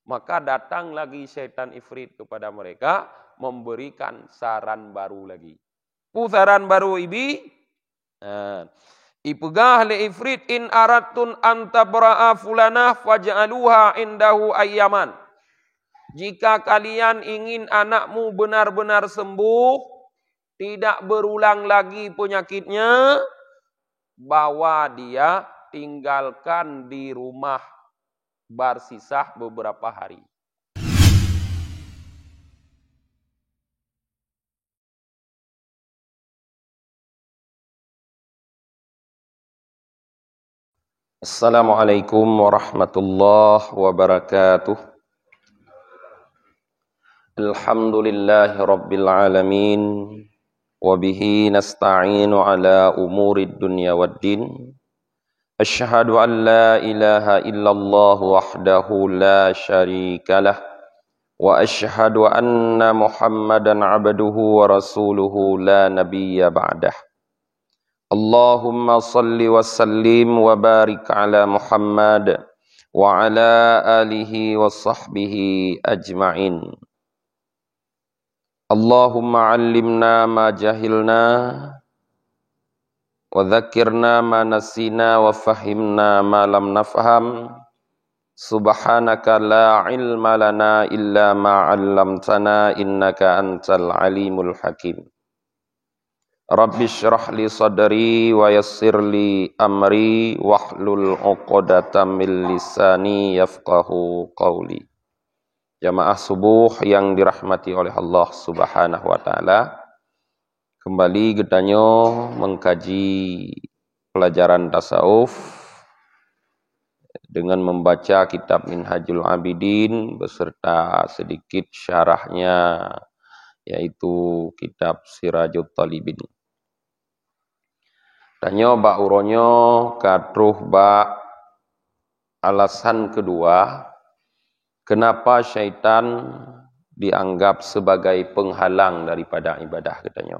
Maka datang lagi syaitan ifrit kepada mereka, memberikan saran baru lagi. Saran baru ibi, ipegah li ifrit in aratun antabra'a fulanah faj'aluha indahu ayyaman. Jika kalian ingin anakmu benar-benar sembuh, tidak berulang lagi penyakitnya, bawa dia tinggalkan di rumah bersisah beberapa hari. Assalamualaikum warahmatullahi wabarakatuh. Alhamdulillahi rabbil alamin. Wabihi nasta'inu ala umurid dunya waddin. Asyhadu an la ilaha illallah wahdahu la syarikalah. Wa asyhadu anna Muhammadan abduhu wa rasuluhu la nabiyya ba'dah. Allahumma salli wa sallim wa barik ala Muhammad wa ala alihi wa sahbihi ajma'in. Allahumma allimna ma jahilna wa dzakirna ma nasina wa fahimna ma lam nafham. Subhanaka la ilma lana illa ma 'allamtana innaka antal alimul hakim. Rabbi syrah li sadri wa yassir li amri wahlul 'uqdatam min lisani yafqahu qawli. Jamaah subuh yang dirahmati oleh Allah Subhanahu wa taala. Kembali gedanyo mengkaji pelajaran tasawuf dengan membaca kitab Minhajul Abidin beserta sedikit syarahnya, yaitu kitab Sirajut Talibin. Danyo ba uronyo katruh ba alasan kedua kenapa syaitan dianggap sebagai penghalang daripada ibadah katanya.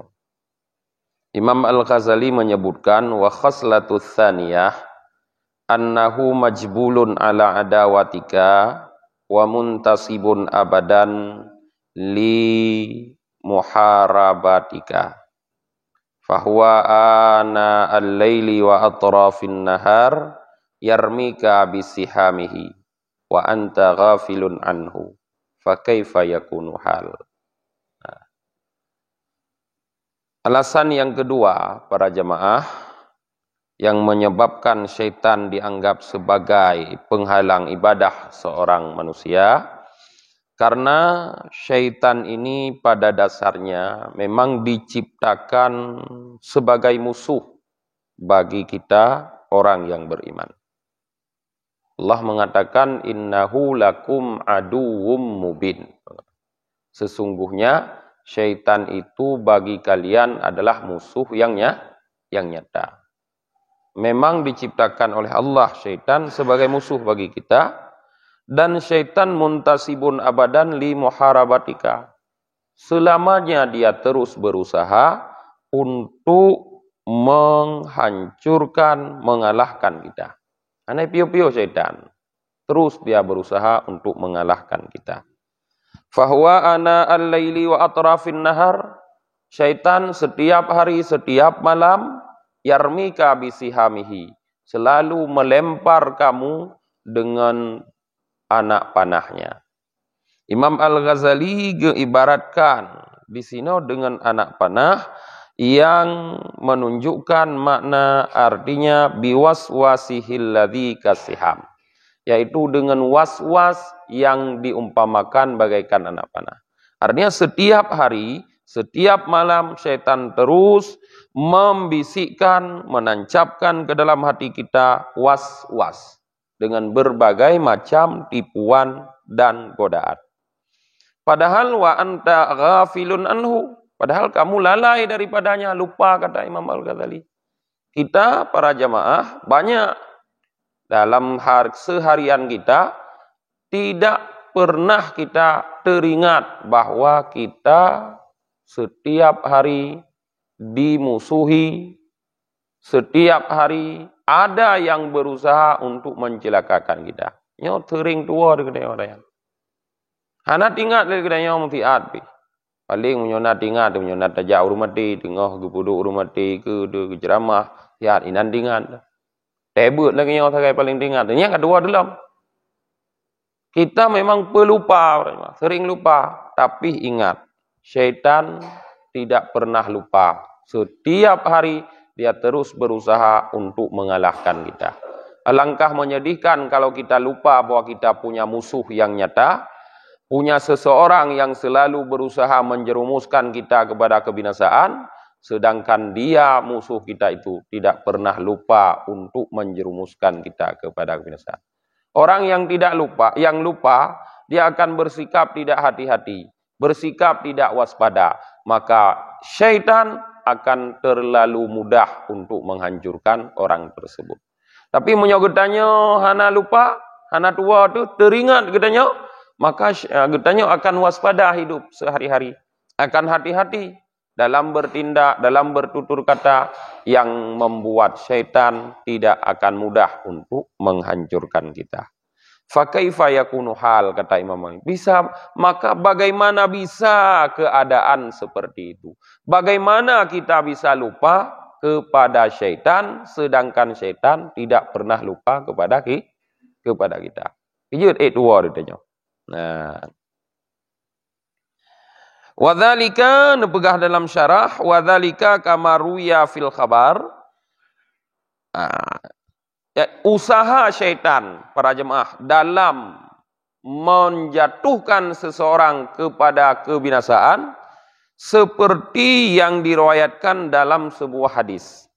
Imam Al-Ghazali menyebutkan wa khaslatu tsaniyah annahu majbulun ala adawatika wa muntasibun abadan li muharabatika. Fahuwa ana al-laili wa atrafin nahar yarmika bisihamihi wa anta ghafilun anhu fa kaifa yakunu hal. Alasan yang kedua para jemaah yang menyebabkan syaitan dianggap sebagai penghalang ibadah seorang manusia, karena syaitan ini pada dasarnya memang diciptakan sebagai musuh bagi kita orang yang beriman. Allah mengatakan innahu lakum aduwwum mubin. Sesungguhnya syaitan itu bagi kalian adalah musuh yang nyata. Memang diciptakan oleh Allah syaitan sebagai musuh bagi kita. Dan syaitan muntasibun abadan li muharabatika. Selamanya dia terus berusaha untuk menghancurkan, mengalahkan kita. Anai pio-pio syaitan. Terus dia berusaha untuk mengalahkan kita. Fahuwa ana al-laili wa atrafin nahar. Syaitan setiap hari, setiap malam, yarmika bisihamihi. Selalu melempar kamu dengan anak panahnya. Imam Al-Ghazali ibaratkan di sini dengan anak panah yang menunjukkan makna artinya biwaswasihil ladzi kasiham, yaitu dengan was-was yang diumpamakan bagaikan anak panah. Artinya setiap hari, setiap malam syaitan terus membisikkan, menancapkan ke dalam hati kita was-was dengan berbagai macam tipuan dan godaan. Padahal wa anta ghafilun anhu. Padahal kamu lalai daripadanya, lupa kata Imam Al-Ghazali. Kita para jamaah banyak dalam seharian kita tidak pernah kita teringat bahwa kita setiap hari dimusuhi, setiap hari ada yang berusaha untuk mencelakakan kita. Nyo tering tua dengan orang. Hana tingat le kedanya mutiat pi. Paling menyonat tingat, menyonat tajak urumati, tengah gepuduk urumati ke ceramah, tiat inan tingat. Tebut lagi yang sakai paling tingat. Yang kedua dalam kita memang pelupa, sering lupa, tapi ingat, syaitan tidak pernah lupa. Setiap hari dia terus berusaha untuk mengalahkan kita. Alangkah menyedihkan kalau kita lupa bahwa kita punya musuh yang nyata, punya seseorang yang selalu berusaha menjerumuskan kita kepada kebinasaan, sedangkan dia musuh kita itu tidak pernah lupa untuk menjerumuskan kita kepada kebinasaan. Orang yang tidak lupa, dia akan bersikap tidak hati-hati, bersikap tidak waspada, maka syaitan akan terlalu mudah untuk menghancurkan orang tersebut. Tapi menyogetanya hana lupa, hana tua tu teringat getanya, maka getanya akan waspada hidup sehari-hari, akan hati-hati dalam bertindak, dalam bertutur kata yang membuat syaitan tidak akan mudah untuk menghancurkan kita. Fakaifa yakunu hal, kata Imam Malik. Maka bagaimana bisa keadaan seperti itu? Bagaimana kita bisa lupa kepada syaitan sedangkan syaitan tidak pernah lupa kepada kita? Ijut dua ditanya. Nah, wadzalika nepegah dalam syarah, wadzalika kamaruya fil khabar. Usaha syaitan para jemaah dalam menjatuhkan seseorang kepada kebinasaan seperti yang diriwayatkan dalam sebuah hadis.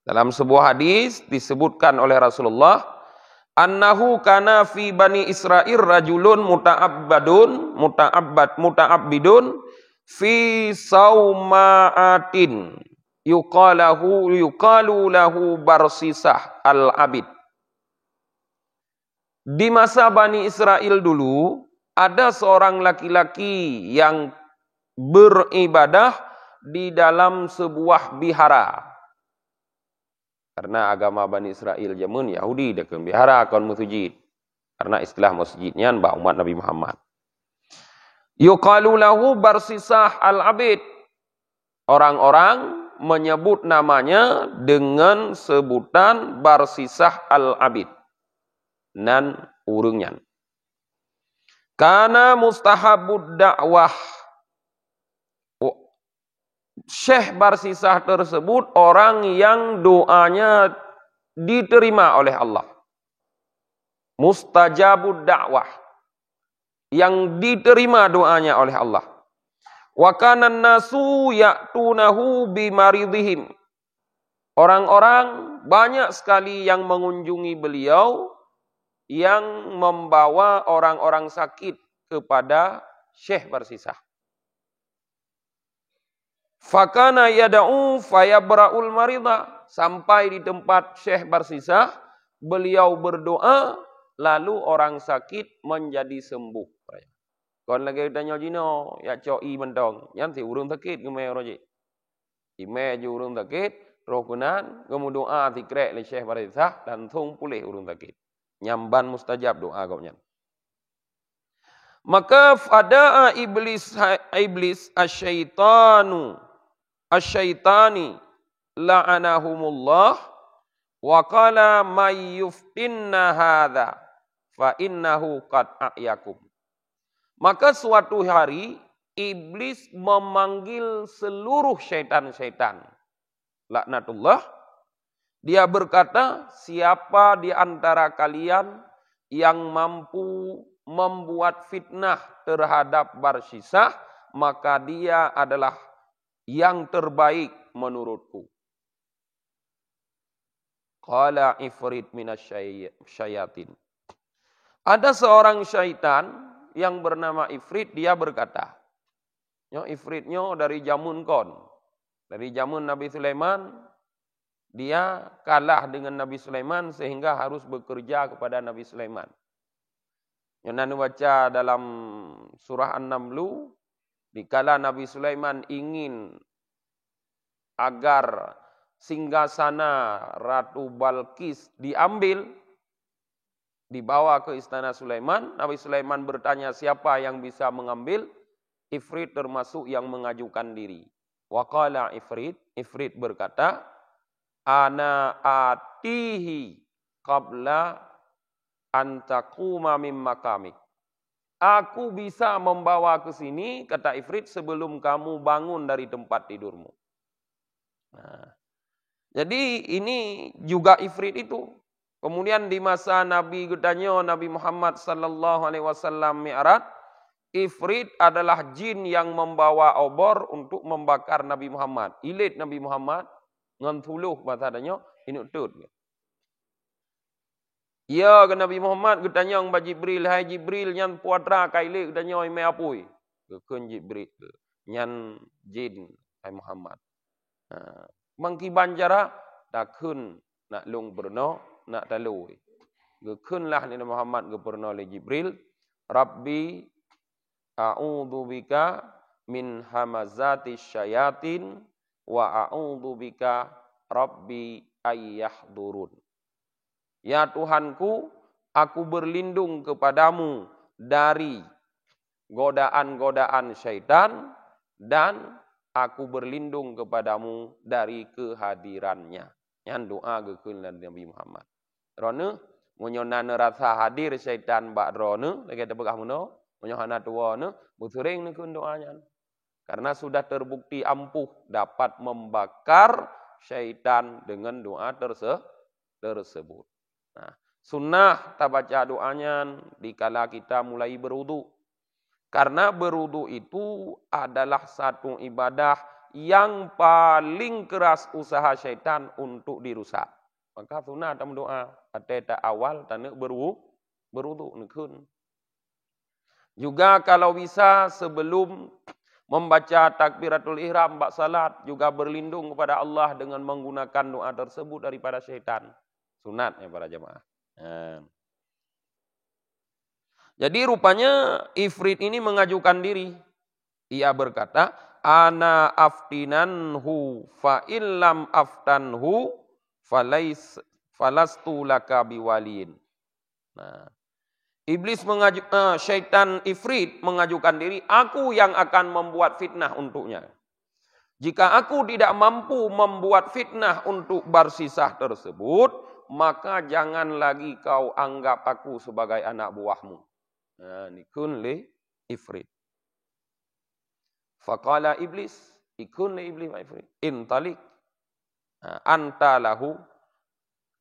Dalam sebuah hadis disebutkan oleh Rasulullah, annahu kana fi bani Israil rajulun muta'abbidun fi saumaatin yuqalu lahu Barsisah al-Abid. Di masa Bani Israel dulu ada seorang laki-laki yang beribadah di dalam sebuah bihara. Karena agama Bani Israel zaman Yahudi dekat bihara kon masjid. Karena istilah masjidnya mbak umat Nabi Muhammad. Yuqalu lahu Barsisah al-Abid. Orang-orang menyebut namanya dengan sebutan Barsisah al-Abid. Nan urungnya. Karena mustahabud dakwah. Syekh Barsisah tersebut orang yang doanya diterima oleh Allah. Mustajabud dakwah. Yang diterima doanya oleh Allah. Wa kanan nasu ya'tunahu bimaridihim. Orang-orang banyak sekali yang mengunjungi beliau yang membawa orang-orang sakit kepada Syekh Barsisah. Fakana yada'u fayabra'ul marida. Sampai di tempat Syekh Barsisah, beliau berdoa, lalu orang sakit menjadi sembuh. Kon lagi tanya jino, ya coi mentong. Yang si urung sakit kemai roji. Ime je urung sakit, roh kunan, kamu doa tikrek le Syekh Barsisah, dan thung pulih urung sakit. Nyamban mustajab doa kau nyan. Maka fada'a iblis asyaitani la'anahumullah wa qala may yuftinna hadza fa innahu qad a'yakum. Maka suatu hari iblis memanggil seluruh syaitan-syaitan. Laknatullah. Dia berkata, siapa di antara kalian yang mampu membuat fitnah terhadap Barsisah, maka dia adalah yang terbaik menurutku. Qala ifrit minasyayatin. Ada seorang syaitan yang bernama Ifrit, dia berkata, Ifritnya dari jamun kon. Dari jamun Nabi Sulaiman, dia kalah dengan Nabi Sulaiman sehingga harus bekerja kepada Nabi Sulaiman. Yang baca dalam surah An-Naml, dikala Nabi Sulaiman ingin agar singgasana Ratu Balqis diambil, Dibawa ke istana Sulaiman. Nabi Sulaiman bertanya siapa yang bisa mengambil. Ifrit termasuk yang mengajukan diri. Waqala Ifrit. Ifrit berkata, ana atihi qabla antaquma mim makamik. Aku bisa membawa ke sini, kata Ifrit, sebelum kamu bangun dari tempat tidurmu. Nah, jadi ini juga Ifrit itu. Kemudian di masa Nabi Gedanyo, Nabi Muhammad sallallahu alaihi wasallam mi'raj, Ifrit adalah jin yang membawa obor untuk membakar Nabi Muhammad. Ilit Nabi Muhammad ngantuluh bahasa adanya ini tut. Ya ke Nabi Muhammad getanya ang Jibril, hai Jibril nyan puatra kaile getanya me apui. Keun Jibril nyan jin hai Muhammad. Mangki banjara dak keun nak lung berno nak talui. Gekeunlah ni Muhammad ge berno le Jibril, Rabbi a'udzu bika min hamazati syayatin wa a'udzu bika Rabbi ayyahdurun. Ya Tuhanku, aku berlindung kepadamu dari godaan-godaan syaitan dan aku berlindung kepadamu dari kehadirannya. Yang doa gekeun Nabi Muhammad. Rona munyona rasa hadir syaitan bak rona lagi tebegah muno, munyona tua ne busering nekeun doanya. Karena sudah terbukti ampuh dapat membakar syaitan dengan doa tersebut. Nah, sunnah tak baca doanya dikala kita mulai berwudu. Karena berwudu itu adalah satu ibadah yang paling keras usaha syaitan untuk dirusak. Maka sunnah dalam doa tak awal tanda berwudu nekun. Juga kalau bisa sebelum membaca takbiratul ihram bak salat juga berlindung kepada Allah dengan menggunakan doa tersebut daripada syaitan. Sunat ya para jemaah. Jadi rupanya Ifrit ini mengajukan diri. Ia berkata, ana aftinanhu fa illam aftanhu falastu laka biwaliin. Nah, syaitan Ifrit mengajukan diri, aku yang akan membuat fitnah untuknya. Jika aku tidak mampu membuat fitnah untuk Barsisah tersebut, maka jangan lagi kau anggap aku sebagai anak buahmu. Nah, ini kun li Ifrit. Faqala iblis, ikun li iblis Ifrit. Intalik. Anta lahu.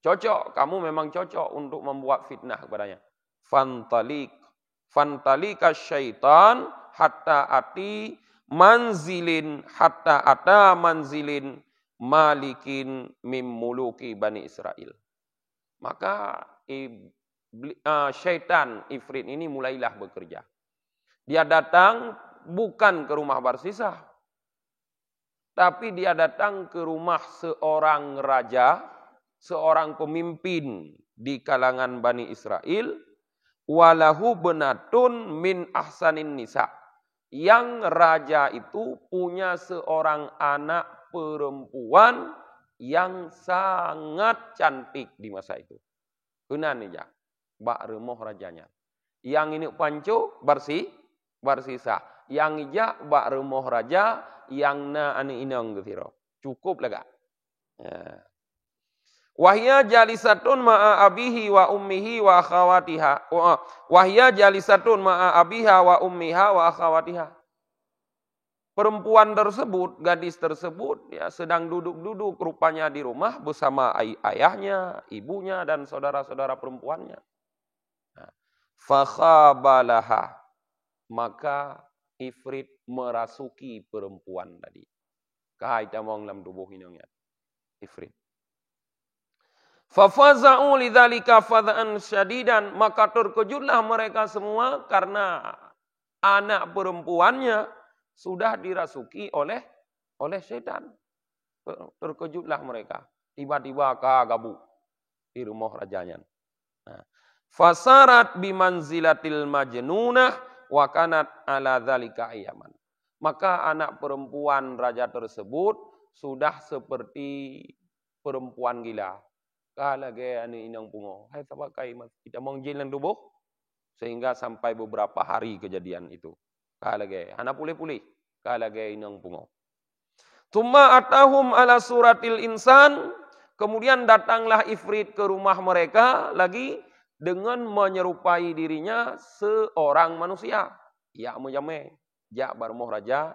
Cocok, kamu memang cocok untuk membuat fitnah kepadanya. Fantalika syaitan hatta ati manzilin hatta ata manzilin malikin mim muluki Bani Israel. Maka syaitan Ifrit ini mulailah bekerja. Dia datang bukan ke rumah Barsisah, tapi dia datang ke rumah seorang raja, seorang pemimpin di kalangan Bani Israel, walahu benatun min ahsanin nisa. Yang raja itu punya seorang anak perempuan yang sangat cantik di masa itu. Kenan ya, bak remoh rajanya. Yang ini panco Barsisah. Yang ija bak remoh raja, yang na ani inang getiro. Cukup lega. Ya. Wahya jalisatun ma'a abihi wa ummihi wa akhawatiha. Wahya jalisatun ma'a abiha wa ummiha wa akhawatiha. Perempuan tersebut, gadis tersebut ya sedang duduk-duduk rupanya di rumah bersama ayahnya, ibunya dan saudara-saudara perempuannya. Fakhabalaha. Maka Ifrit merasuki perempuan tadi. Kahai tamong dalam tubuh hinungnya. Ifrit. Fafaza'u lidzalika fadha'an syadidan, maka terkejutlah mereka semua karena anak perempuannya sudah dirasuki oleh syaitan. Terkejutlah mereka. Tiba-tiba kagabu di rumah rajanya. Nah, fasarat bimanzilatil majnunah wa kanat ala dzalika ayaman. Maka anak perempuan raja tersebut sudah seperti perempuan gila. Kala ge anu inang pungo. Hai sabakai kita mongjin lang tubuh. Sehingga sampai beberapa hari kejadian itu. Kala ge hana pulih-pulih. Kala ge inang pungo. Tumma atahum ala suratil insan. Kemudian datanglah ifrit ke rumah mereka lagi dengan menyerupai dirinya seorang manusia. Ya mujame. Ja barmoh raja.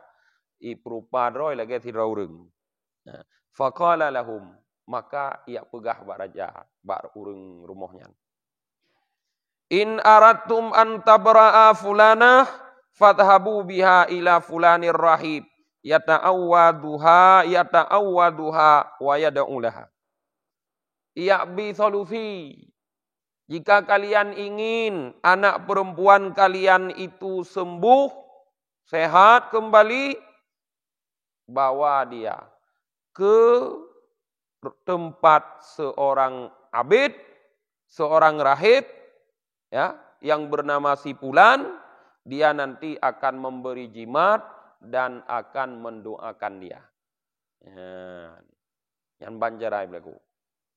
Iprupadroy lagi thiraureng. Faqala lahum. Maka ia pegah bak raja, bak urang rumahnya. In aradtum an tabra'a fulanah fadhhabu biha ila fulanir rahib yata'awwaduha wa yad'u laha. Ya'bi solusi. Jika kalian ingin anak perempuan kalian itu sembuh, sehat kembali, bawa dia ke tempat seorang abid, seorang rahib, ya, yang bernama si Fulan, dia nanti akan memberi jimat dan akan mendoakan dia. Yang banjarai berlaku.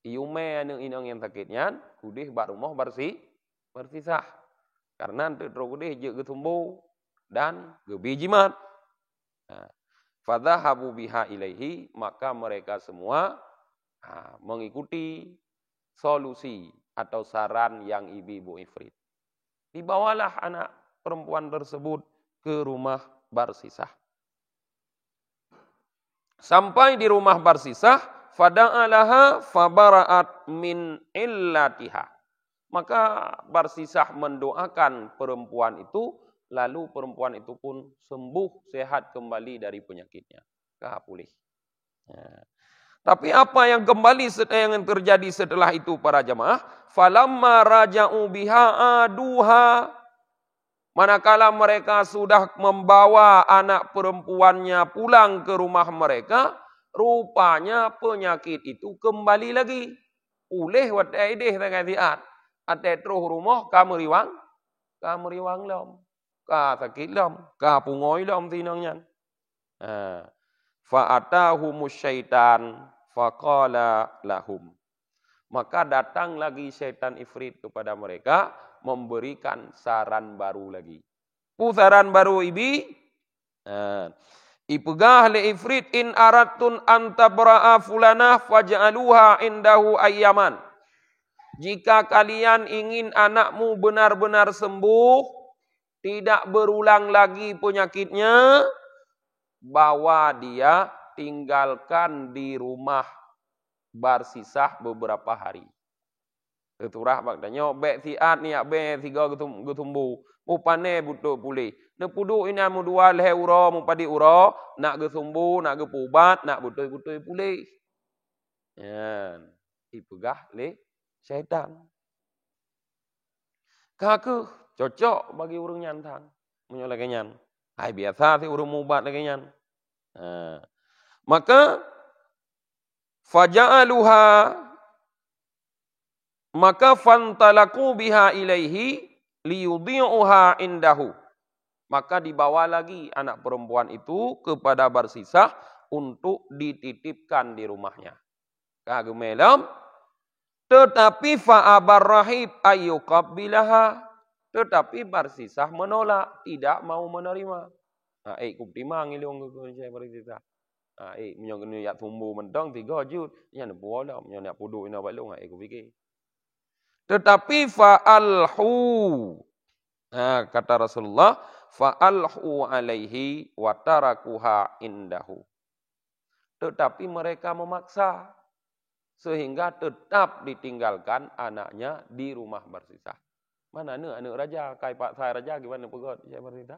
Iume anu inang yang sakitnya, kudih bar rumah bersisah. Karena nanti terus kudih je ketumbu dan gebi jimat. Fadhahabu biha ilaihi, maka mereka semua mengikuti solusi atau saran yang ibu-ibu ifrit. Dibawalah anak perempuan tersebut ke rumah Barsisah. Sampai di rumah Barsisah, fada'alaha fabara'at min illatiha. Maka Barsisah mendoakan perempuan itu, lalu perempuan itu pun sembuh, sehat kembali dari penyakitnya. Pulih. Tapi apa yang kembali yang terjadi setelah itu para jamaah? Falamma raja'u biha aduha. Manakala mereka sudah membawa anak perempuannya pulang ke rumah mereka, rupanya penyakit itu kembali lagi. Uleh wat aideh tagadiat. Ate truh rumah kameriwang lom. Ka sakit lom, ka pungoy lom tinangnya. Fa'atahumus syaitan faqala lahum. Maka datang lagi syaitan ifrit kepada mereka, memberikan saran baru lagi. Saran baru ibi. Ipegah le ifrit in aradtun antabra'a fulanah faj'aluha indahu ayyaman. Jika kalian ingin anakmu benar-benar sembuh, tidak berulang lagi penyakitnya, bawa dia, tinggalkan di rumah Barsisah beberapa hari. Keturah maknanya bek tiat ni bek tiga getumbu. Upane butuh pulih. Ne pudu ina mu dua leh uro mu padi uro, nak getumbu, nak gepubat, nak butuh pulih. Ya, ipegah le syaitan. Kaku cocok bagi urang nyantang. Menyolakenyan. Hai biasa ti urang mubat lakenyan. Maka faja'aluha, maka fantalaku biha ilaihi liyudhi'uha indahu. Maka dibawa lagi anak perempuan itu kepada Barsisah untuk dititipkan di rumahnya. Kagemelam, tetapi fa'abar rahib ayyuqabbilaha. Tetapi Barsisah menolak, tidak mau menerima. Kuptimang ilung ke saya Barsisah. Menyong kena yak tumbuh mentang 3 jut. Yang nak buah lah. Yang nak puduk ina balung. Aku fikir. Tetapi fa'alhu. Kata Rasulullah. Fa'alhu alaihi wa tarakuha indahu. Tetapi mereka memaksa. Sehingga tetap ditinggalkan anaknya di rumah Barsisah. Mana anak raja. Kai pak saya raja gimana pegot. Saya Barsisah.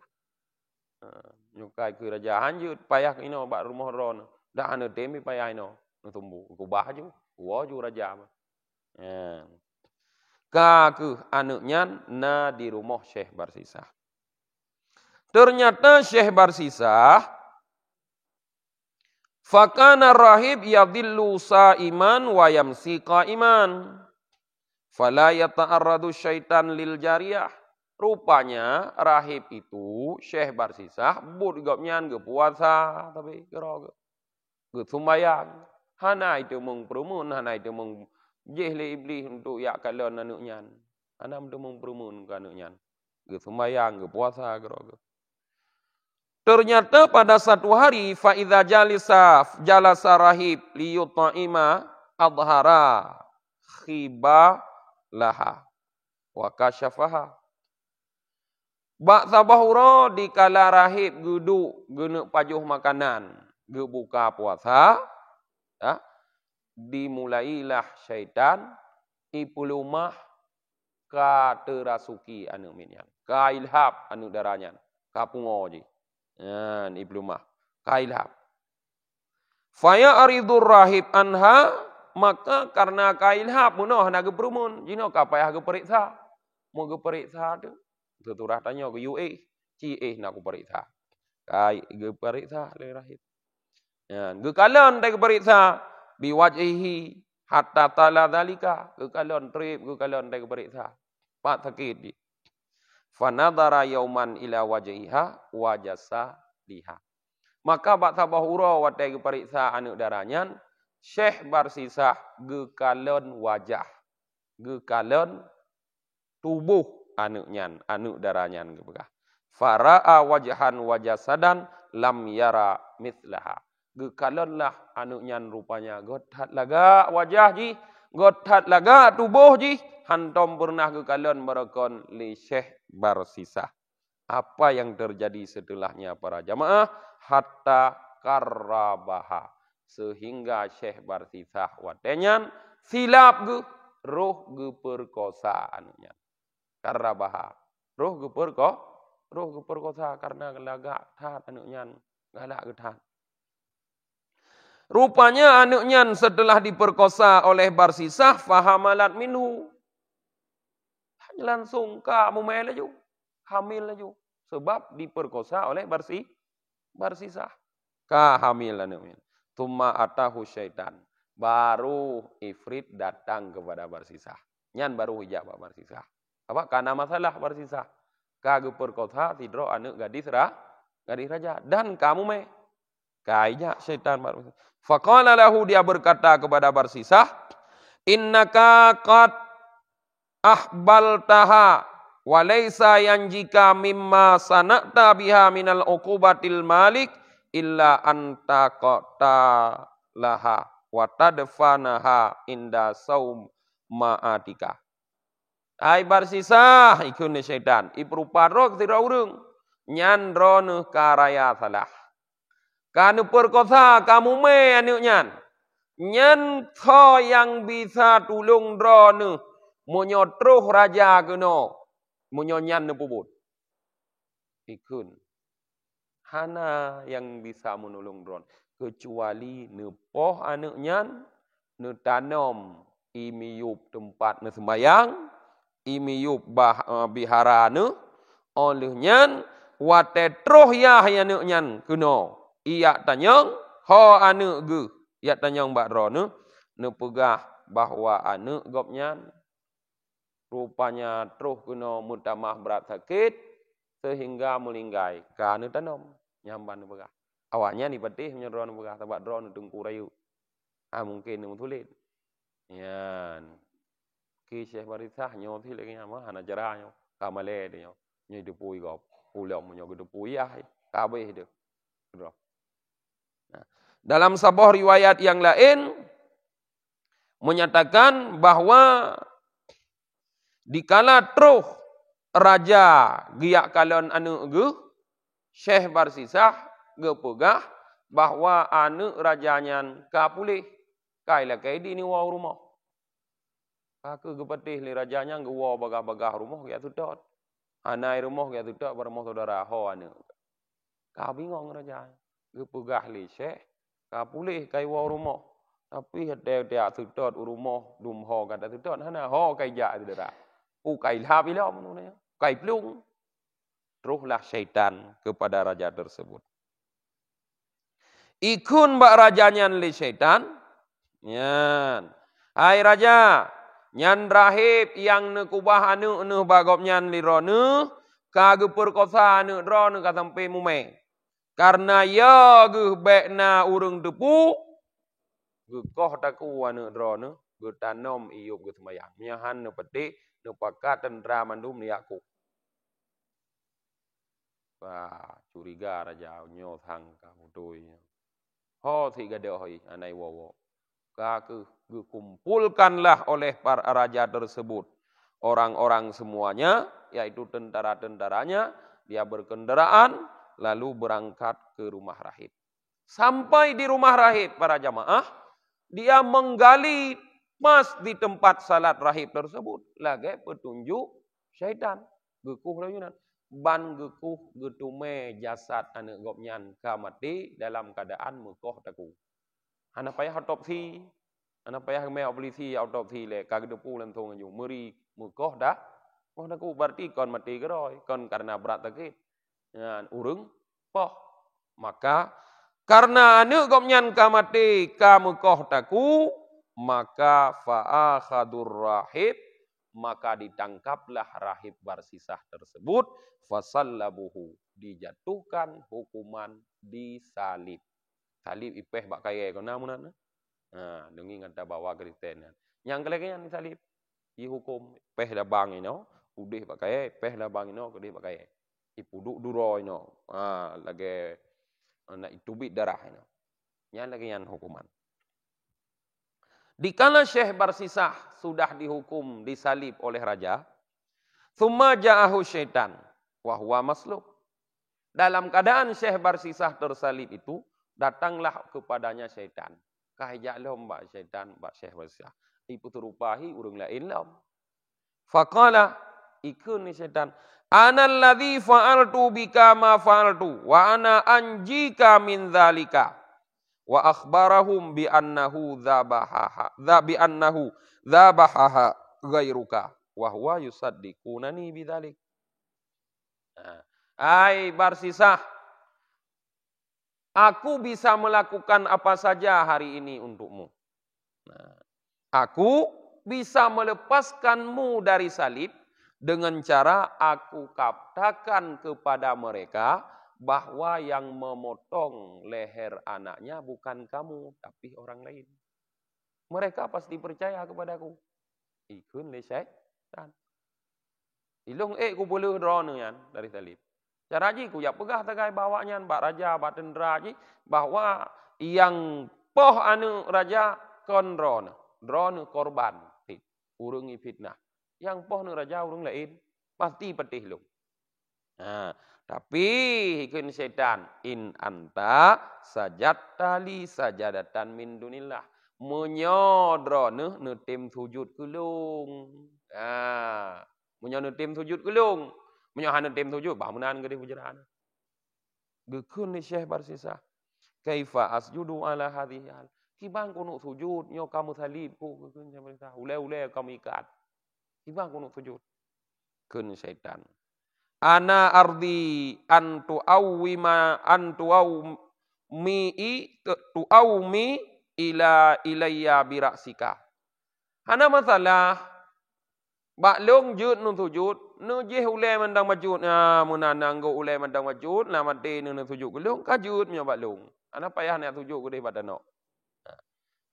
Nyukai ke raja hanjut payah ino bak rumah ron dah ane temi payah ino tumbu ku baju ju raja ka ke anaknya na di rumah Syekh Barsisah. Ternyata Syekh Barsisah fakana rahib yadhillu sa'iman wa yamsi qa'iman fala yata'arradu syaitan lil jariyah. Rupanya rahib itu Syekh Barsisah but gapnyan ge puasa tapi kira ge sumbayang hana itu mung perumun hana itu mung Jih le iblis untuk yak kalon anu nyan. Anam tu memperumun ke anu nyan. Ge sembayang, ge puasa ge. Ternyata pada satu hari fa idza jalasa rahib liyut'ima adhara khiba laha wa kasyafaha. Bak sabahura di kala rahib duduk guna pajuh makanan, ge buka puasa, ya, dimulailah syaitan ipulumah ka terasuki anu minyan. Ka ilhab anu daranyan, ka pungo je. Iblumah kailhab. Faya aridur rahib anha, maka karena kailhab munoh na geperumun, jino kapayah geperiksa. Mau geperiksa tu, tuturah tanya ke UE, nak geperiksa. Kai geperiksa le rahib. Gekalon dah geperiksa biwajhihi hatta tala dalika, gekalon trip, gekalon dah geperiksa. Pak sakit di. Fanadara yauman ila wajhiha wajasa liha. Maka bak sabahura watai periksa anu daranyan, Syekh Barsisah gekalon wajah, gekalon tubuh anu nyan, anu daranyan gebegah. Fara'a wajhan wajasadan lam yara mithlaha. Gekalon lah anu nyan rupanya godhat laga wajah ji, godhat laga tubuh ji, hantom pernah gekalon merekon li Syekh Barsisah. Apa yang terjadi setelahnya para jamaah? Hatta karrabaha. Sehingga Syekh Barsisah watenyan silap ge roh ge perkosa anunya. Karrabaha. Roh ge perkosa karena lagak tat anunya, galak getat. Rupanya anunya setelah diperkosa oleh Barsisah fahamalat minhu. Langsung kamu melaju, hamil laju. Sebab diperkosa oleh Barsisah. Hamil anunya. Tumma atahu syaitan. Baru ifrit datang kepada Barsisah. Nyan baru hijab Barsisah. Apa? Karena masalah Barsisah. Kage perkosa tidro anak gadis raja. Dan kamu me. Kaya syaitan baru. Faqala lahu, dia berkata kepada Barsisah, innaka qad ahbaltaha walaysa yanjika mimma sana'ta biha minal uqubatil malik illa anta qata laha wa tadfanaha inda saum ma'atika. Ai Barsisah ikun syaitan ipruparo tira urang nyan rono karaya salah. Kanu perkosa kamu me anu nyan. Nyan tho yang bisa tulung rono menyotruh raja keno. Menyonyan ne pubut. Ikun. Hana yang bisa menolong dron. Kecuali nepoh anak nyan. Netanom imiyup tempat ne sembayang. Imiyup bihara ne. Oleh nyan. Watetruh yah anak nyan keno. Ia tanyang. Ho anak ge. Ia tanyang bak dron ne pegah bahwa anak gop nyan. Rupanya terus kena mutamah berat sakit sehingga melinggai. Karena tanam nyamban begah. Awaknya ni patih menyeron begah sebab drone tungku rayu. Mungkin ni tulit. Yan. Ki Syekh Barsisah nyo tilik nyama hana jarahnya. Kamale dia. Nyo depui gop. Ulam nyo depui ah. Kabeh dia. Nah, dalam sebuah riwayat yang lain menyatakan bahwa dikala truh raja giyak kalon anu ge Syekh Barsisah ge pegah bahwa anu rajanya ka pulih kaila kai di ni wa rumah. Aku ge patih li rajanya ge wa bagah-bagah rumah ge tudot. Anai rumah ge tudot bermoh saudara ho anu. Ka bingung raja. Ge pegah li Syekh ka pulih kai wa rumah. Tapi dia tudot rumah dum ho kata tudot hana ho kai ja saudara. Kai ilhab ilham namanya. Kai plung. Teruslah syaitan kepada raja tersebut. Ikun bak rajanya li syaitan. Nyan. Hai raja. Nyan rahib yang nekubah anu nu bagop nyan li ronu. Kage perkosa anu ronu katampe mume. Karena ya ge bekna urung tepu. Ge koh taku anu ronu. Getanom iup ge semayang. Nyahan nu petik nu pakat tentera mandum ni aku. Wah, curiga raja nyo sangka mudoi. Ho si gadoi anai wowo. Kaku dikumpulkanlah oleh para raja tersebut. Orang-orang semuanya, yaitu tentara-tentaranya, dia berkendaraan, lalu berangkat ke rumah rahib. Sampai di rumah rahib para jamaah, dia menggali pas di tempat salat rahib tersebut. Lagi petunjuk syaitan. Gekuh layunan. Ban gekuh getume jasad anak gopnyan kamati dalam keadaan mukoh taku. Anak payah autopsi. Anak payah me polisi autopsi le kagdepu langsung aju meri mukoh dah. Oh taku berarti kon mati geroi. Kon karena berat sakit. Urung poh. Maka karena anak gopnyan kamati kamukoh taku, maka fa'akhadur rahib, maka ditangkaplah rahib Barsisah tersebut, fasallabuhu, dijatuhkan hukuman disalib. Salib ipeh bak kaya kena munana. Dengi ngata bawa Kristen. Yang kelegean disalib dihukum peh dah bang ino, udih bak kaya, peh dah bang ino, udih bak kaya. Ipuduk duro ino. Lagi nak itubit darah ino. Yang legean hukuman. Dikala Syekh Barsisah sudah dihukum disalib oleh raja, thumma ja'ahu syaitan wa huwa maslub. Dalam keadaan Syekh Barsisah tersalib itu, datanglah kepadanya syaitan. Kahijak lom mbak syaitan, mbak Syekh Barsisah. Ipu terupahi urung lain lom. Faqala, ikun ni syaitan, ana alladhi fa'altu bika ma fa'altu wa ana anjika min dzalika. Wa akhbarahum bi annahu dzabahaha ghairuka wa huwa yusaddiqunani bidzalik. Ai Barsisah, aku bisa melakukan apa saja hari ini untukmu. Aku bisa melepaskanmu dari salib dengan cara aku katakan kepada mereka bahwa yang memotong leher anaknya bukan kamu, tapi orang lain. Mereka pasti percaya kepadaku. Ikun le syaitan. Ilung ku boleh drone yan dari salib. Cara ji ku ya pegah tagai bawanya bak raja, bak tentera ji bahwa yang poh anu raja kon drone korban. Urung fitnah. Yang poh nu raja urung lain pasti petih lu. Tapi ikun syaitan, in anta sajadtali sajadatan min dunillah, menyodro ne tim sujud kulung. Menyo tim sujud kulung, menyo hana tim sujud bah menan gede bujarahan. Gekun ni Syekh Barsisah, kaifa asjudu ala hadhihi hal. Kibang kuno sujud nyo kamu salib ku gekun Syekh Barsisah, ule kamu ikat. Kibang kuno sujud. Kun syaitan. Ana ardi antu awmi ilayya biraksika. Hana masalah baklong jud nun sujud nu jeh ule mandang majud munanang go ule mandang majud na mate nun sujud gelong kajud nya baklong. Ana payah nak sujud gede badano.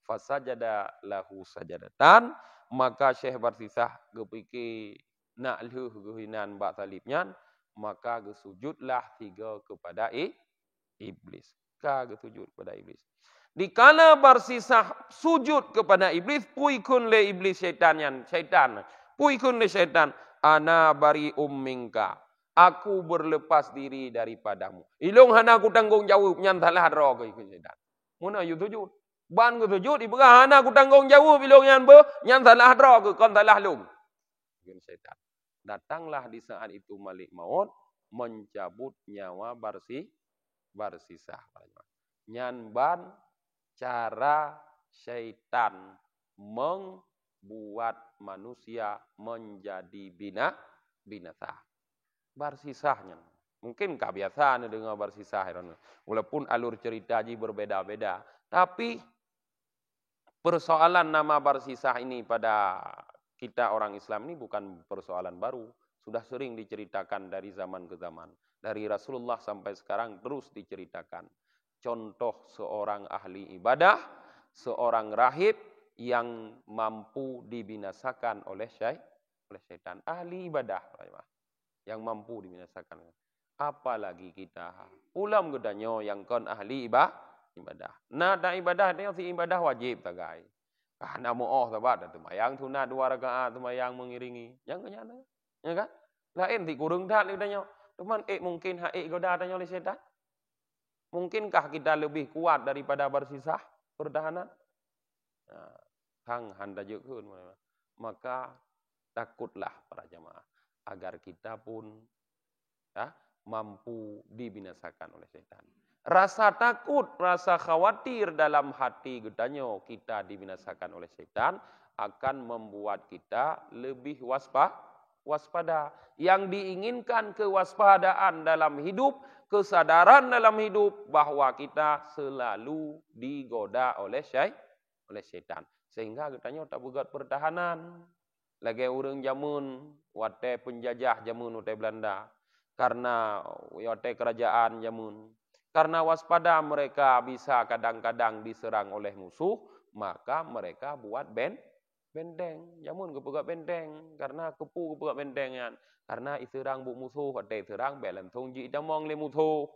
Fasajada lahu sajadatan, maka Syekh Barsisah gepikir nak leuh gehinan bak salibnya, maka gesujudlah 3 kepada iblis. Gesujud kepada iblis. Dikala Barsisah sujud kepada iblis, puikun le iblis syaitan. Puikun le syaitan, ana bari minka. Aku berlepas diri daripadamu. Ilung hana aku tanggung jawab nyan salah ro ke syaitan. Muna yu sujud. Ban ku sujud ibra hana aku tanggung jawab ilung nyan salah ro ke kon salah lung. Syaitan. Datanglah di saat itu Malik Maut mencabut nyawa Barsisah. Nyanban cara syaitan membuat manusia menjadi binatang. Barsisahnya. Mungkin kebiasaan dengar Barsisah. Walaupun alur cerita berbeda-beda. Tapi persoalan nama Barsisah ini pada kita orang Islam ini bukan persoalan baru. Sudah sering diceritakan dari zaman ke zaman. Dari Rasulullah sampai sekarang terus diceritakan. Contoh seorang ahli ibadah, seorang rahib yang mampu dibinasakan oleh syaitan. Ahli ibadah yang mampu dibinasakan. Apalagi kita ulam gedanyo yang kon ahli ibadah. Nah, dah ibadah ni si ibadah wajib tagai. Karena mo'oh sahabat tumayang sunat 2 rakaat tumayang mengiringi. Yang kenyana. Ya kan? Lain ti kurang dah gedanyo. Teman mungkin goda tanyo oleh syaitan. Mungkinkah kita lebih kuat daripada bersisah pertahanan? Nah, hang handa jekun. Maka takutlah para jamaah agar kita pun mampu dibinasakan oleh syaitan. Rasa takut, rasa khawatir dalam hati gedanyo kita dibinasakan oleh syaitan akan membuat kita lebih waspada. Yang diinginkan kewaspadaan dalam hidup, kesadaran dalam hidup bahwa kita selalu digoda oleh syaitan. Sehingga gedanyo tak buat pertahanan. Lagi orang jamun, wate penjajah jamun wate Belanda. Karena wate kerajaan jamun. Karena waspada mereka bisa kadang-kadang diserang oleh musuh, maka mereka buat benteng. Jamun kepegat benteng. Karena kepu kepegat bentengan. Karena iserang bu musuh, wate serang belan tongji jamong le musuh.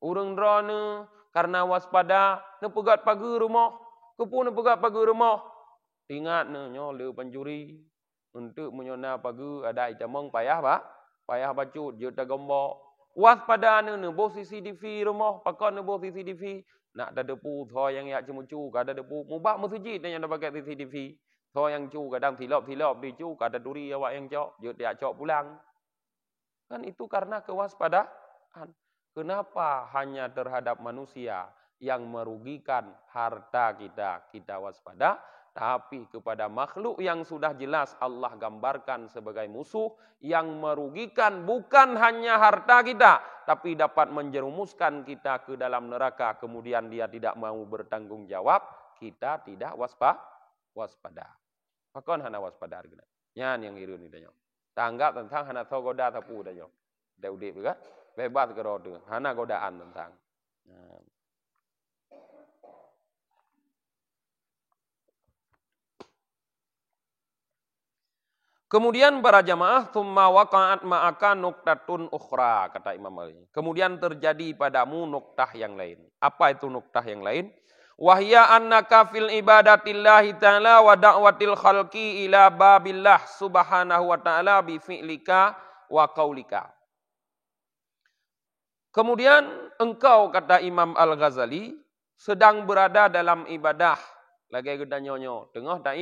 Orang drone karena waspada, nepegat pagar rumah. Kepu nepegat pagar rumah. Ingat nyo le pencuri untuk menyona pagu ada icamong payah bacut juta gombo waspada ne bo CCTV rumah pakon ne bo CCTV nak ada depu tho yang yak cemucu kada depu mubak masjid yang ada pakai CCTV tho yang cu kadang tilop di cu kada duri awak yang cok jut dia cok pulang kan itu karena kewaspadaan. Kenapa hanya terhadap manusia yang merugikan harta kita waspada, tapi kepada makhluk yang sudah jelas Allah gambarkan sebagai musuh yang merugikan bukan hanya harta kita, tapi dapat menjerumuskan kita ke dalam neraka, kemudian dia tidak mau bertanggung jawab, kita tidak waspada. Pakon hana waspada argana. Nyan yang iru ni danyo. Tanggap tentang hana tho goda tapu danyo. Daudip juga bebas kerode, hana godaan tentang. Kemudian para jamaah tsumma waqa'at ma'aka nuqtatun ukhra kata Imam Ali. Kemudian terjadi padamu nuktah yang lain. Apa itu nuktah yang lain? Wahya annaka fil ibadatillahi ta'ala wa da'watil khalqi ila babillah subhanahu wa ta'ala bi fi'lika wa qaulika. Kemudian engkau kata Imam Al-Ghazali sedang berada dalam ibadah. Lagi gedanyonyo, tengah dak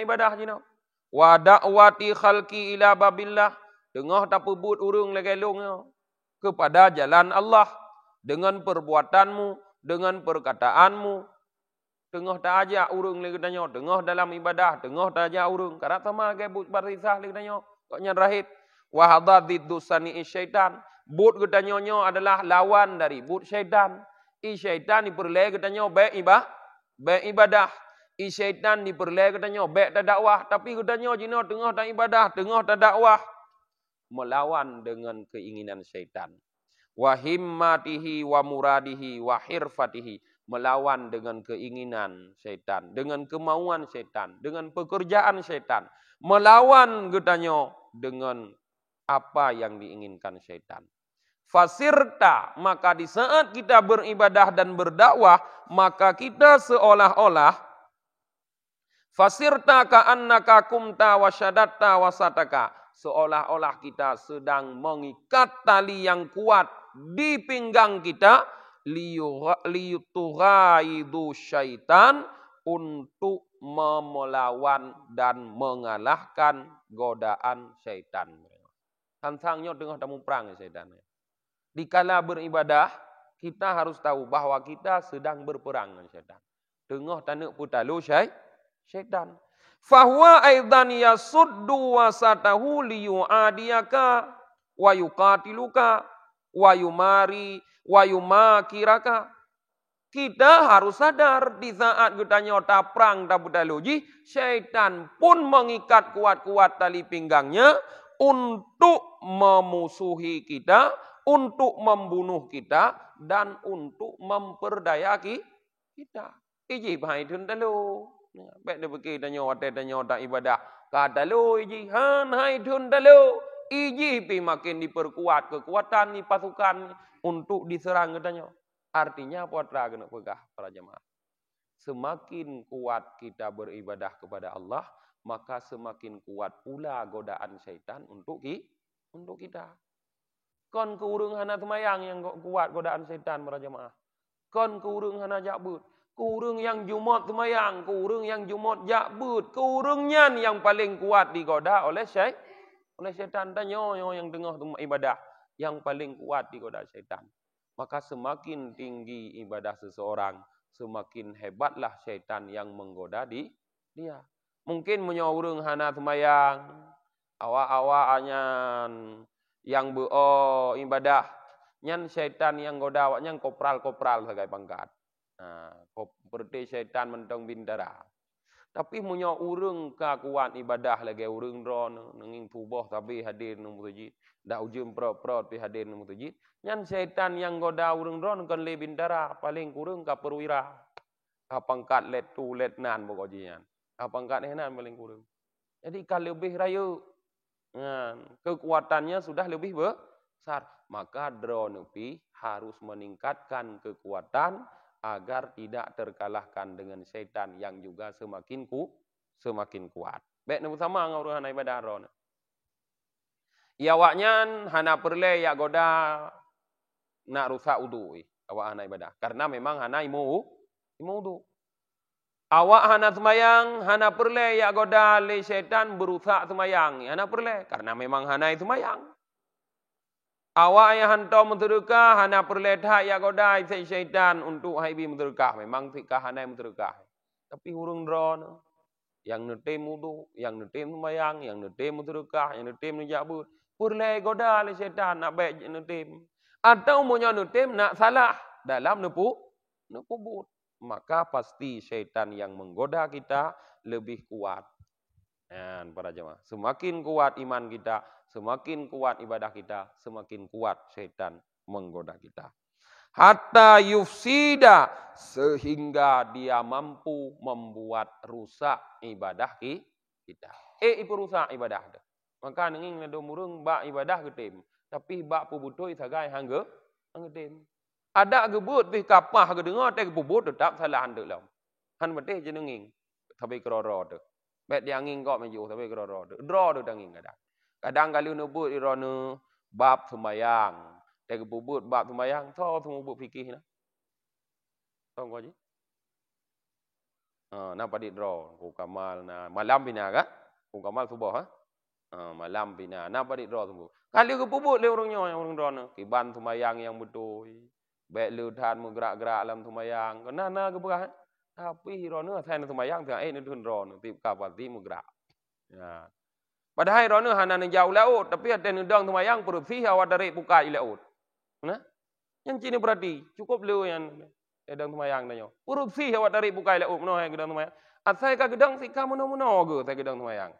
ibadah jino. Wa da'wati khalqi ila babillah, tengah tak pebut urung legelongnya kepada jalan Allah dengan perbuatanmu, dengan perkataanmu, tengah tak ajak urung legedanyo, tengah dalam ibadah, tengah tak ajak urung, karena sama lagi but barisah legedanyo, koknya rahit. Wa hadadiddu sani'i syaitan, but gedanyonyo adalah lawan dari but syaitan. Syaitan diperleh gedanyo baik ibadah. Syaitan diperleh katanya baik tak dakwah, tapi katanya jino tengah tak ibadah, tengah tak dakwah, melawan dengan keinginan syaitan. Wa himmatihi wa muradihi wa hirfatihi, melawan dengan keinginan syaitan, dengan kemauan syaitan, dengan pekerjaan syaitan, melawan katanya dengan apa yang diinginkan syaitan. Fasirta, maka di saat kita beribadah dan berdakwah, maka kita seolah-olah fasirta ka'annaka kumta wa syadatta wa sataka. Seolah-olah kita sedang mengikat tali yang kuat di pinggang kita. Liyutughaidu syaitan. Untuk melawan dan mengalahkan godaan syaitan. Tantangnya tengah tamu perang syaitan. Dikala beribadah, kita harus tahu bahwa kita sedang berperang dengan syaitan. Tengah tanuk putalu syaitan. Fahuwa aidan yasuddu wasatahu liyu'adiyaka wa yuqatiluka wa yumakiraka. Kita harus sadar di saat kita nyota perang tabutaluji, syaitan pun mengikat kuat-kuat tali pinggangnya untuk memusuhi kita, untuk membunuh kita, dan untuk memperdaya kita. Iji bahai tun dalu. Baik dia pergi tanya tak ibadah. Kata lu iji. Han hai tun dalu. Iji pi makin diperkuat kekuatan ni pasukan untuk diserang katanya. Artinya apa tra kena pegah para jemaah. Semakin kuat kita beribadah kepada Allah, maka semakin kuat pula godaan syaitan untuk kita. Kon kurung hana semayang yang kuat godaan syaitan para jemaah. Kon kurung hana jakbut. Kurung yang Jumat semayang, kurung yang Jumat jakbut. Kurungnya yang paling kuat digoda oleh syaitan. Tanya yang tengah ibadah yang paling kuat digoda syaitan. Maka semakin tinggi ibadah seseorang, semakin hebatlah syaitan yang menggoda dia. Mungkin menyorong hana semayang, awak-awaknya yang ibadah, nyan syaitan yang goda awaknya kopral-kopral sebagai pangkat. Seperti syaitan mentong bintara. Tapi munyo urung ka kuat ibadah lagi urung ron nenging tubuh tapi hadir nang masjid. Dak ujung prot pi hadir nang masjid. Nyan syaitan yang goda urung ron kon le bintara paling kurang ka perwira. Ka pangkat let tu let nan pokoknya. Ka pangkat nan paling kurang. Jadi kalau lebih rayu kekuatannya sudah lebih besar, maka drone harus meningkatkan kekuatan agar tidak terkalahkan dengan syaitan yang juga semakin kuat. Baik nombor sama ngurus hana ibadah ron. Awaknya hana perle ya goda nak rusak wudu awak hana ibadah karena memang hana imu wudu. Awak hana semayang, hana perle ya goda le syaitan berusak semayang. Hana perle karena memang hana semayang. Awak yang hantar menterukah, hana perle tak ya goda syaitan untuk haibi menterukah. Memang tikah hana menterukah. Tapi hurung drone yang netem wudu, yang netem semayang, yang netem menterukah, yang netem menjabut. Perle goda le syaitan nak baik netem. Atau punya netem nak salah dalam nepubut. Maka pasti syaitan yang menggoda kita lebih kuat. Dan para jemaah, semakin kuat iman kita, semakin kuat ibadah kita, semakin kuat syaitan menggoda kita. Hatta yufsida, sehingga dia mampu membuat rusak ibadah kita. Itu rusak ibadah. Maka nenging nado murung bak ibadah ketim, tapi bak pubutoi sagai hangge tem. Ada gebut pi kapah ke dengar te pubut tetap salah handuk lam. Han beteh je nenging. Tapi keroro tu. Bet dia angin kok meju tapi keroro tu. Draw tu danging kadang. Kadang kalau nebut irone bab sembayang. Te pubut bab sembayang so semua buk fikih na. Tong ko je. Napa di draw ku kamal na malam bina ka? Ku kamal subuh ha? Malam bina. Napa di draw semua. Kalau ke pubut le orangnya yang orang draw na. Kiban sembayang yang betul. Baik lutan menggerak-gerak dalam sembahyang. Kenana ke berah? Tapi hirona saya nak sembahyang tengah ni dun ron, tip kapati menggerak. Ya. Padahal hirona hana ni jauh laut, tapi ada nudang sembahyang perut sih awak dari buka i laut. Nah? Yang cini berarti cukup lu yang gedang sembahyang tanya. Perut sih awak dari buka i laut menoh gedang sembahyang. Asai ka gedang sik ka menoh-menoh ge saya gedang sembahyang.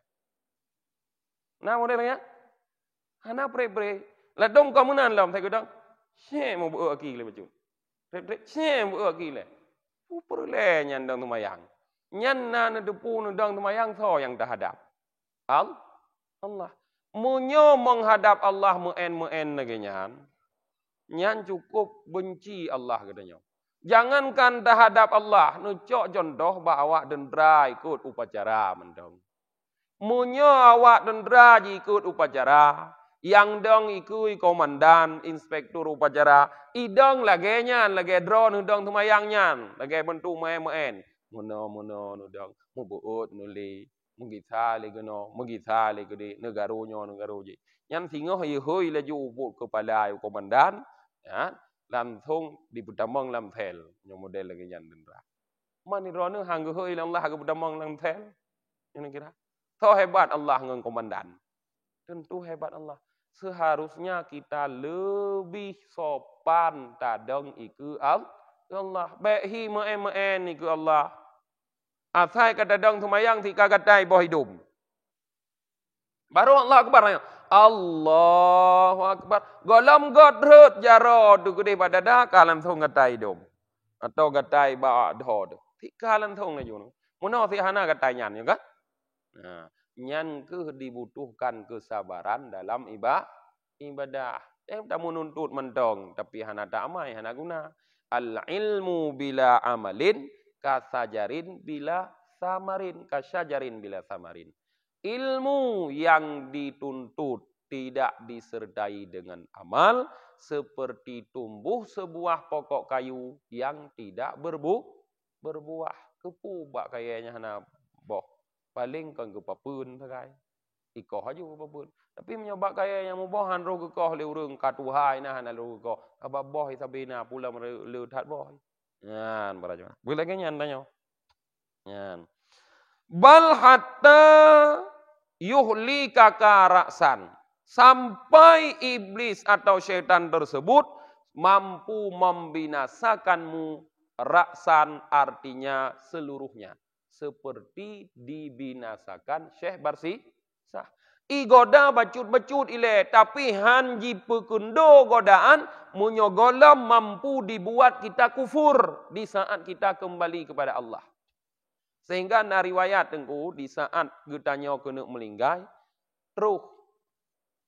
Nah modelnya? Hana pre-pre. Ladong kamunan lam saya gedang. Syek mau buat lagi le macam. Syek buat lagi le. Perle nyan dang tumayang. Nyan na depu dang tumayang so yang dah hadap. Allah. Munyo menghadap Allah muen lagi nyan. Nyan cukup benci Allah katanya. Jangankan dah hadap Allah, nucok jondoh bawa dendra ikut upacara mendong. Munyo awak dendra ikut upacara. Yang dong ikui komandan, inspektur upacara, idong lagenya, lagi drone dong tumayangnya, lagi bentuk main-main. Mono dong, mubuut nuli, mengita lagi no, mengita lagi di negarunya. Yang singoh yehoi laju ubut kepala komandan, ya, langsung diputamang lam tel, yang model lagi yang dendra. Mani drone hangguhoi Allah ke putamang lam tel, yang kira. So hebat Allah ngang komandan. Tentu hebat Allah. Seharusnya kita lebih sopan tadang iku Allah. Baikhi meen iku Allah. Asai kata dang semayang si kagatai boh hidup. Baru Allah akbar. Allahu akbar. Golam godrut jaro tu gede pada dah kalam so ngatai hidup. Atau gatai bawa doh. Tikalan thong na yun. Muna si hana kata nyan, ya kan? Nah, nyan ke dibutuhkan kesabaran dalam ibadah. Tak menuntut mendong, tapi hana tak amai, hana guna. Al ilmu bila amalin, kasajarin bila samarin, kasajarin bila samarin. Ilmu yang dituntut tidak disertai dengan amal, seperti tumbuh sebuah pokok kayu yang tidak berbuah. Kepu bak kayaknya hana boh. Paling kan ke papun sakai. Ikoh aja ke papun. Tapi menyoba kaya yang mubahan roh ke koh leurung katuhai nah hana roh ke koh. Aba boh sabina pula leutat boh. Nyan para jemaah. Boleh lagi nyan tanya. Nyan. Bal hatta yuhlika karaksan. Sampai iblis atau syaitan tersebut mampu membinasakanmu. Raksan artinya seluruhnya. Seperti dibinasakan Syekh Barsisah. Igoda bacut-bacut ile. Tapi hanji pekundo godaan. Munyogolam mampu dibuat kita kufur. Di saat kita kembali kepada Allah. Sehingga na riwayat tengku. Di saat getanya kena melinggai. Terus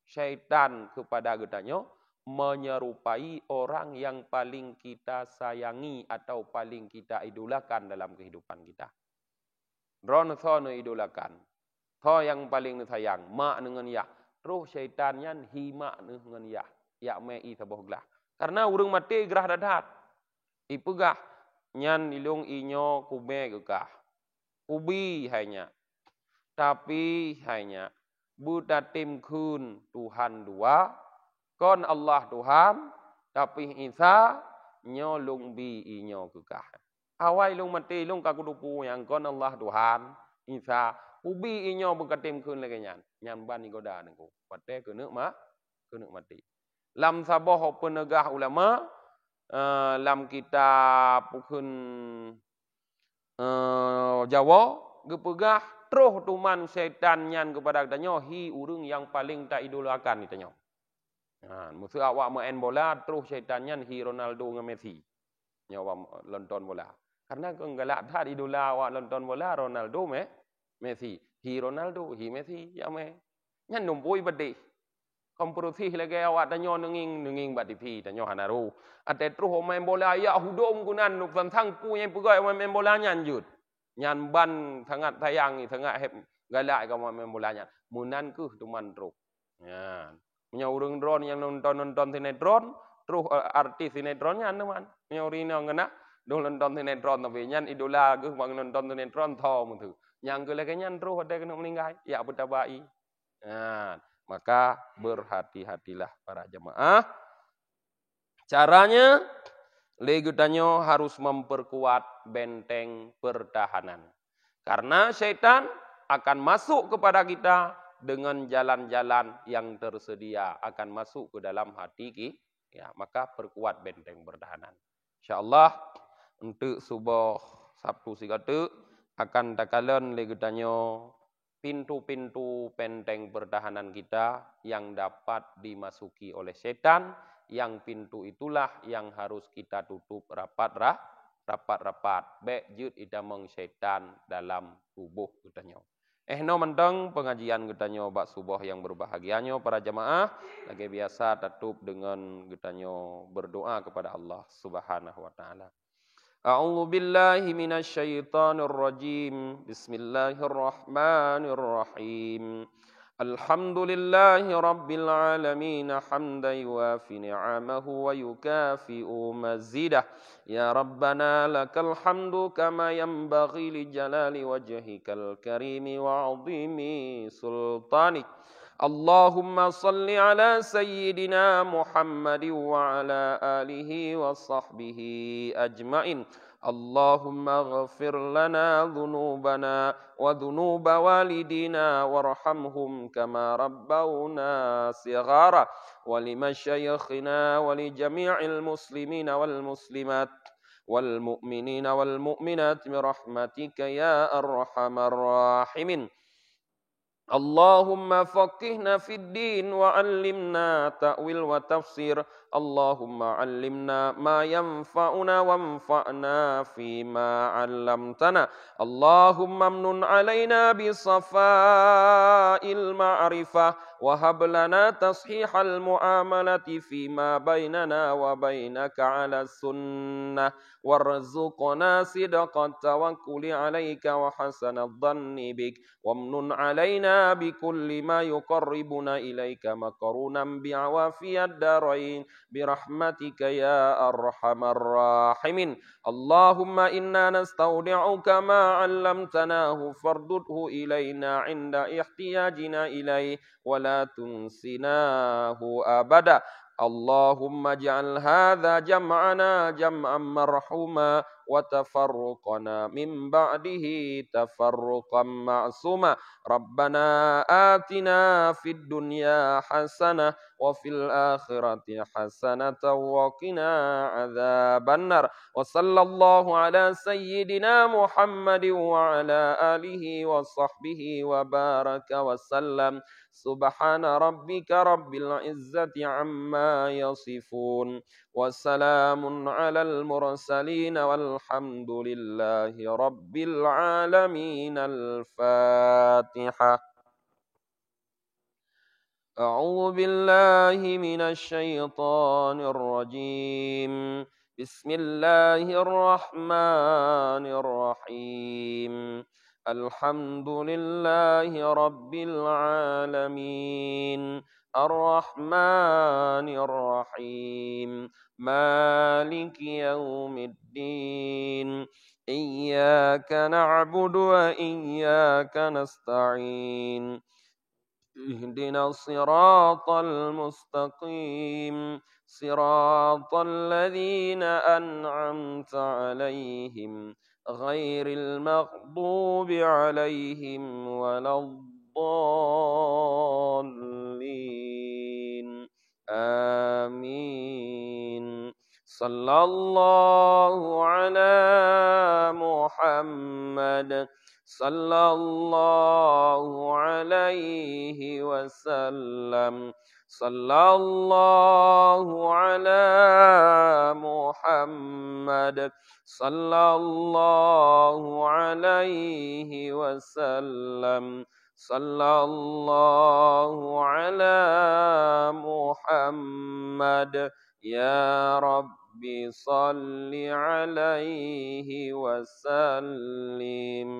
syaitan kepada getanya. Menyerupai orang yang paling kita sayangi atau paling kita idolakan dalam kehidupan kita. Ron tho ne idolakan. Tho yang paling sayang, mak dengan ya. Terus syaitannya hima dengan ya. Ya mei saboh gelah. Karena urang mati gerah dadat. Ipegah nyan ilung inyo kube gekah. Ubi hanya. Tapi hanya buta tim kun Tuhan dua. Kon Allah Tuhan, tapi Isa nyolong bi inyo kekah. Awai lung mati lung kakudupu yang kon Allah Tuhan, Isa ubi inyo berkatim kun lagi nyan ban igoda nengku. Pate kena mati. Lam saboh penegah ulama, lam kitab pukun Jawa gepegah terus tuman syaitan nyan kepada katanya hi urung yang paling tak idolakan katanya. Nah, musuh awak main bola terus syaitannya hi Ronaldo dengan Messi. Nyawa nonton bola. Karena galak dah idola awak nonton bola Ronaldo Messi. Hi Ronaldo, hi Messi, ya me. Nyan numpui bade. Komprosi lagi awak tanya nenging bat TV tanya hanaru. Ate terus main bola ya hudom kunan nuk tantang pu yang pegai main bola nyan jut. Nyan ban sangat sayang sangat galak kau main bola nyan. Munan ke tuman terus. Nyan. Punya urang drone yang nonton sinetron, terus artis sinetronnya teman. Punya urang ngena, dong nonton sinetron tapi nyan idola ke bang nonton sinetron tho mutu. Yang ke lagi nyan terus ada kena meninggal, ya betabai. Nah, maka berhati-hatilah para jemaah. Caranya legutanyo harus memperkuat benteng pertahanan. Karena syaitan akan masuk kepada kita dengan jalan-jalan yang tersedia akan masuk ke dalam hati kita, ya, maka perkuat benteng pertahanan. InsyaAllah untuk subuh Sabtu sigatu akan takalan legutanyo pintu-pintu benteng pertahanan kita yang dapat dimasuki oleh setan, yang pintu itulah yang harus kita tutup rapat-rapat. Baik jut idamang setan dalam tubuh gutanyo. No mentang pengajian getanyo bak subuh yang berbahagianyo para jemaah lagi biasa tutup dengan getanyo berdoa kepada Allah Subhanahu wa taala. A'udzu billahi minasyaitonir rajim. Bismillahirrahmanirrahim. Alhamdulillahi rabbil alamin hamdan yuwafi ni'amahu wa yukafi'u mazidah. Ya Rabbana lakal hamdu kama yanbaghi li jalali wajhikal karimi wa 'azimi sultanik. Allahumma salli ala sayyidina Muhammad wa ala alihi wa sahbihi ajma'in. Allahumma ghafir lana dhunubana wa dhunuba walidina warhamhum kama rabbawna sighara wa limasyayikhina wa li jami'il muslimina wal muslimat wal mu'minina wal mu'minat bi rahmatika ya arhamar rahimin. Allahumma faqihna fid din wa 'allimna ta'wil wa tafsir. Allahumma 'allimna ma yanfa'una wanfa'na fima 'allamtana. Allahumma amnun 'alaina bi safa'il ma'rifah wa hab lana tashihal mu'amalati fima bainana wa bainaka 'ala sunnah warzuqna sidqat tawakkuli 'alaika wa hasanadh dhanni bik. وامنن علينا بكل ما يقربنا إليك مقرونا بعوافي الدارين برحمتك يا أرحم الراحمين. اللهم إنا نستودعك ما علمتناه فاردده إلينا عند احتياجنا إليه ولا تنسناه أبدا. اللهم اجعل هذا جمعنا جمعا مرحوما وتفرقنا من بعده تفرقا معصوما. ربنا آتنا في الدنيا حسنة وفي الآخرة حسنة وقنا عذاب النار. وصلى الله على سيدنا محمد وعلى آله وصحبه وبارك وسلم. سبحان ربك رب العزة عما يصفون وسلام على المرسلين والحمد لله رب العالمين. الفاتحة. أعوذ بالله من الشيطان الرجيم. بسم الله الرحمن الرحيم. الحمد لله رب العالمين الرحمن الرحيم مالك يوم الدين إياك نعبد وإياك نستعين اهدنا الصراط المستقيم صراط الذين أنعمت عليهم غير المغضوب عليهم ولا الضالين آمين. صلى الله على محمد صلى الله عليه وسلم. صلى الله على محمد صلى الله عليه وسلم. صلى الله على محمد يا رب صل عليه وسلم.